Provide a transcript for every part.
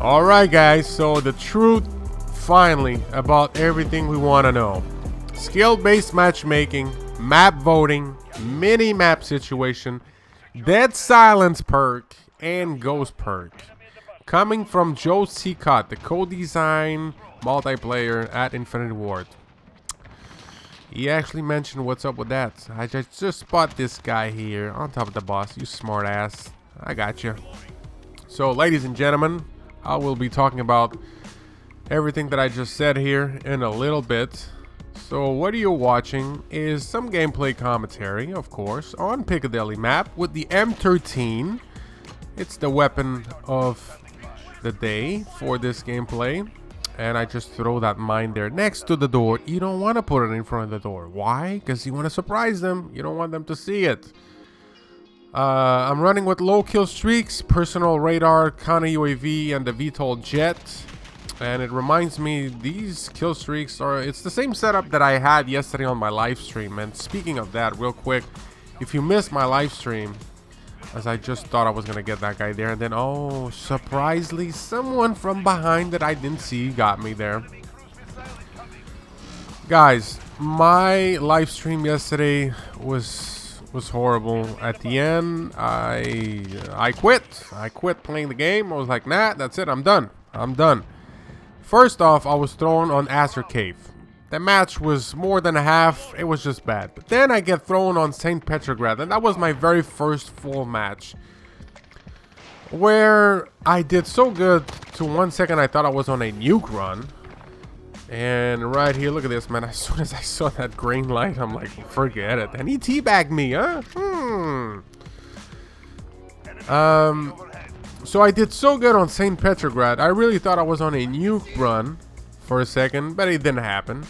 Alright guys, so the truth finally about everything we want to know. Skill-based matchmaking, map voting, mini-map situation, dead silence perk, and ghost perk. Coming from Joe Cecot, the co-design multiplayer at Infinity Ward. He actually mentioned what's up with that. I just spot this guy here on top of the boss. You smart ass. I got you. So ladies and gentlemen, I will be talking about everything that I just said here in a little bit. So what you're watching is some gameplay commentary, of course, on Piccadilly map with the M13. It's the weapon of the day for this gameplay. And I just throw that mine there next to the door. You don't want to put it in front of the door. Why? Because you want to surprise them. You don't want them to see it. I'm running with low kill streaks, personal radar, counter UAV, and the VTOL jet. And it reminds me, these kill streaks are, it's the same setup that I had yesterday on my live stream. And speaking of that, real quick, if you missed my live stream, as I just thought I was gonna get that guy there, and then oh, surprisingly, someone from behind that I didn't see got me there. Guys, my live stream yesterday was horrible. At the end, I quit. I quit playing the game. I was like, nah, that's it. I'm done. First off, I was thrown on Acer Cave. The match was more than a half. It was just bad. But then I get thrown on St. Petrograd, and that was my very first full match, where I did so good to 1 second I thought I was on a nuke run. And right here, look at this, man. As soon as I saw that green light, I'm like, forget it. And he teabagged me, huh? So I did so good on St. Petrograd. I really thought I was on a nuke run for a second, but it didn't happen.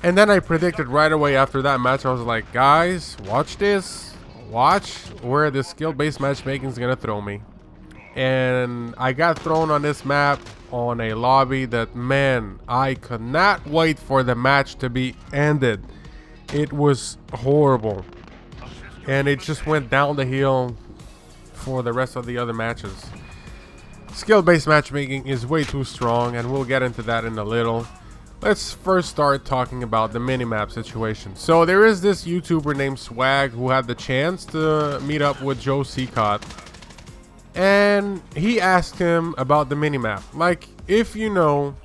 And then I predicted right away after that match, I was like, guys, watch this. Watch where the skill-based matchmaking is going to throw me. And I got thrown on this map on a lobby that, man, I could not wait for the match to be ended. It was horrible. And it just went down the hill for the rest of the other matches. Skill-based matchmaking is way too strong, and we'll get into that in a little. Let's first start talking about the minimap situation. So there is this YouTuber named Swag who had the chance to meet up with Joe Cecot, and he asked him about the minimap. Like, if you notice,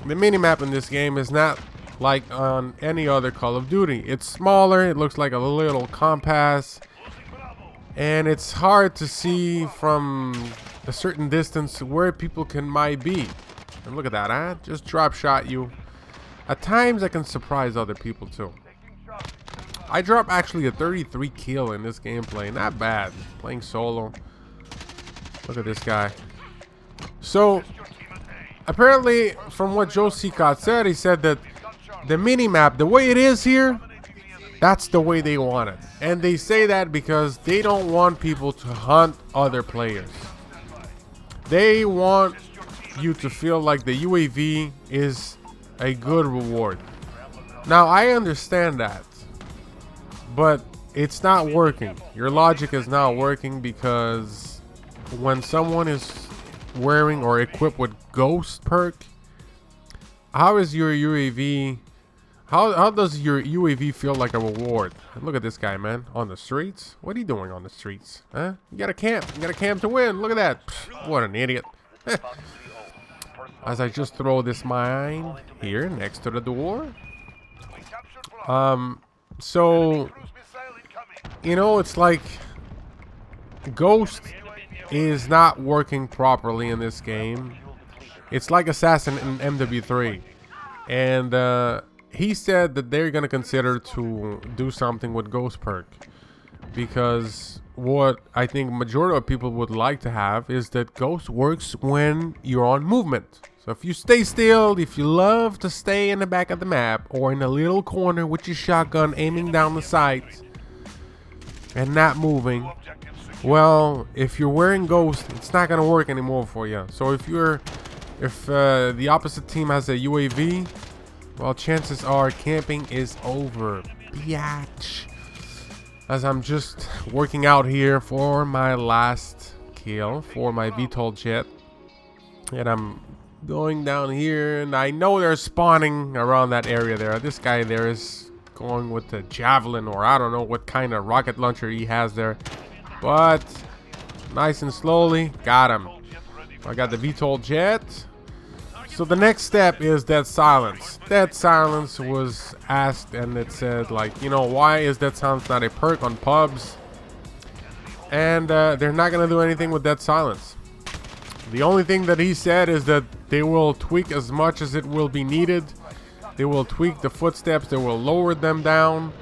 the minimap in this game is not like on any other Call of Duty. It's smaller, it looks like a little compass, and it's hard to see from a certain distance where people might be. And look at that, huh? Just drop shot you. At times I can surprise other people too. I dropped actually a 33 kill in this gameplay. Not bad. Playing solo. Look at this guy. So apparently, from what Joe Cecot said, he said that the minimap, the way it is here, that's the way they want it. And they say that because they don't want people to hunt other players. They want you to feel like the UAV is a good reward. Now, I understand that, but it's not working. Your logic is not working, because when someone is wearing or equipped with ghost perk, how is your UAV, how does your UAV feel like a reward? Look at this guy, man, on the streets. What are you doing on the streets, huh? You gotta camp. You gotta camp to win. Look at that. Pfft, what an idiot. As I just throw this mine here next to the door. So, you know, it's like Ghost is not working properly in this game. It's like Assassin in MW3. And he said that they're going to consider to do something with Ghost perk, because what I think majority of people would like to have is that Ghost works when you're on movement. So if you stay still, if you love to stay in the back of the map or in a little corner with your shotgun aiming down the sights and not moving, well, if you're wearing Ghost, it's not gonna work anymore for you. So if the opposite team has a UAV, well, chances are camping is over, biatch. As I'm just working out here for my last kill for my VTOL jet. And I'm going down here, and I know they're spawning around that area there. This guy there is going with the javelin, or I don't know what kind of rocket launcher he has there. But nice and slowly, got him. I got the VTOL jet. So the next step is Dead Silence. Dead Silence was asked, and it said, like, you know, why is Dead Silence not a perk on pubs? And they're not going to do anything with Dead Silence. The only thing that he said is that they will tweak as much as it will be needed. They will tweak the footsteps. They will lower them down.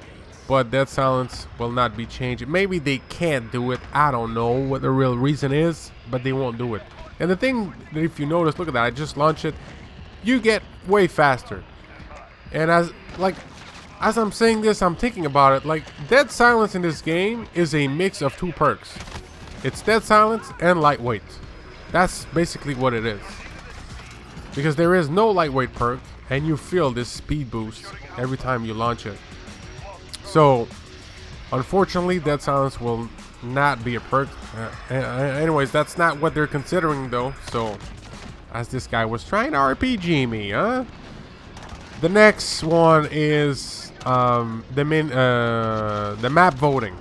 But Dead Silence will not be changed. Maybe they can't do it. I don't know what the real reason is, but they won't do it. And the thing that, if you notice, look at that, I just launched it. You get way faster. And as I'm saying this, I'm thinking about it. Like, Dead Silence in this game is a mix of two perks. It's Dead Silence and Lightweight. That's basically what it is. Because there is no Lightweight perk, and you feel this speed boost every time you launch it. So, unfortunately, Dead Silence will not be a perk. Anyways, that's not what they're considering, though. So, as this guy was trying to RPG me, huh? The next one is the map voting.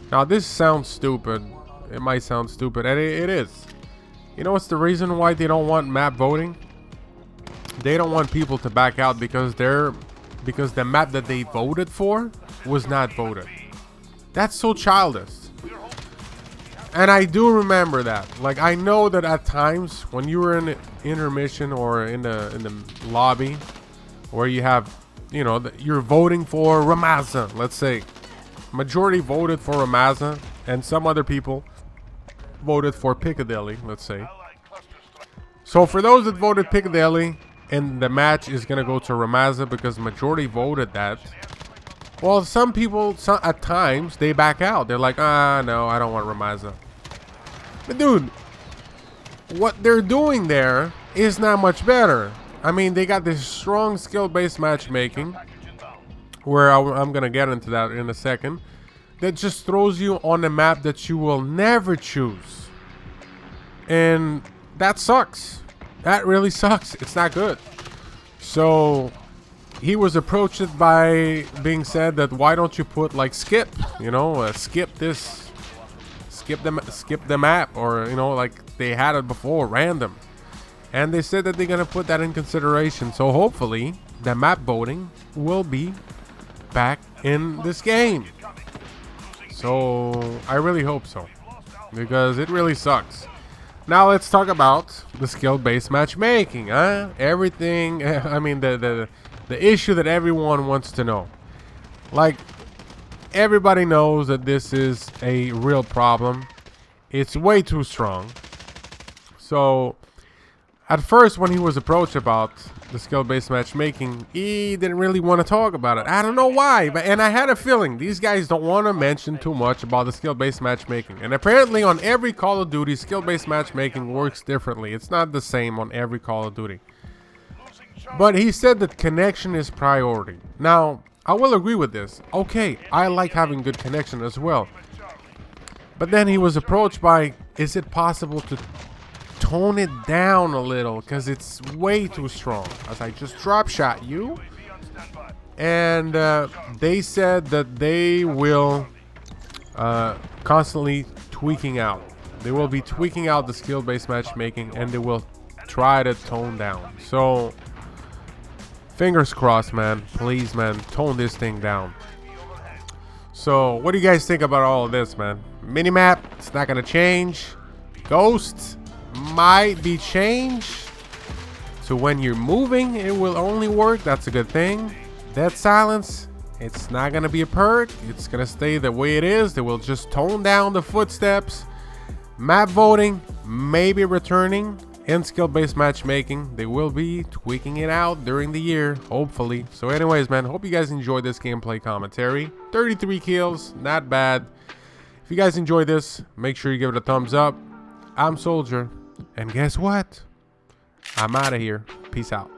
Now, this sounds stupid. It might sound stupid, and it is. You know what's the reason why they don't want map voting? They don't want people to back out because the map that they voted for was not voted. That's so childish. And I do remember that. Like, I know that at times when you were in intermission or in the lobby, where you have, you know, you're voting for Ramaza, let's say. Majority voted for Ramaza, and some other people voted for Piccadilly, let's say. So for those that voted Piccadilly, and the match is gonna go to Ramaza because majority voted that. Well, some people, at times, they back out. They're like, no, I don't want Ramaza. But dude, what they're doing there is not much better. I mean, they got this strong skill-based matchmaking, where I'm gonna get into that in a second, that just throws you on a map that you will never choose. And that sucks. That really sucks. It's not good. So he was approached by being said that, why don't you put like skip, you know, skip the map, or, you know, like they had it before, random. And they said that they're gonna put that in consideration. So hopefully the map voting will be back in this game. So I really hope so, because it really sucks. Now let's talk about the skill-based matchmaking, huh? Everything, I mean, the issue that everyone wants to know. Like, everybody knows that this is a real problem. It's way too strong. So, at first, when he was approached about the skill-based matchmaking, he didn't really want to talk about it. I don't know why, and I had a feeling these guys don't want to mention too much about the skill-based matchmaking. And apparently on every Call of Duty, skill-based matchmaking works differently. It's not the same on every Call of Duty. But he said that connection is priority. Now, I will agree with this. Okay, I like having good connection as well. But then he was approached by, is it possible to tone it down a little, because it's way too strong, as I just drop shot you. And they said that they will constantly tweaking out. They will be tweaking out the skill-based matchmaking, and they will try to tone down. So fingers crossed, man. Please, man, tone this thing down. So what do you guys think about all of this, man? Minimap, it's not gonna change. Ghosts might be changed, so when you're moving it will only work. That's a good thing. Dead Silence, it's not gonna be a perk. It's gonna stay the way it is. They will just tone down the footsteps. Map voting maybe returning, and skill-based matchmaking, they will be tweaking it out during the year, hopefully. So anyways, man, hope you guys enjoyed this gameplay commentary. 33 kills, not bad. If you guys enjoyed this, make sure you give it a thumbs up. I'm Soldier, and guess what? I'm out of here. Peace out.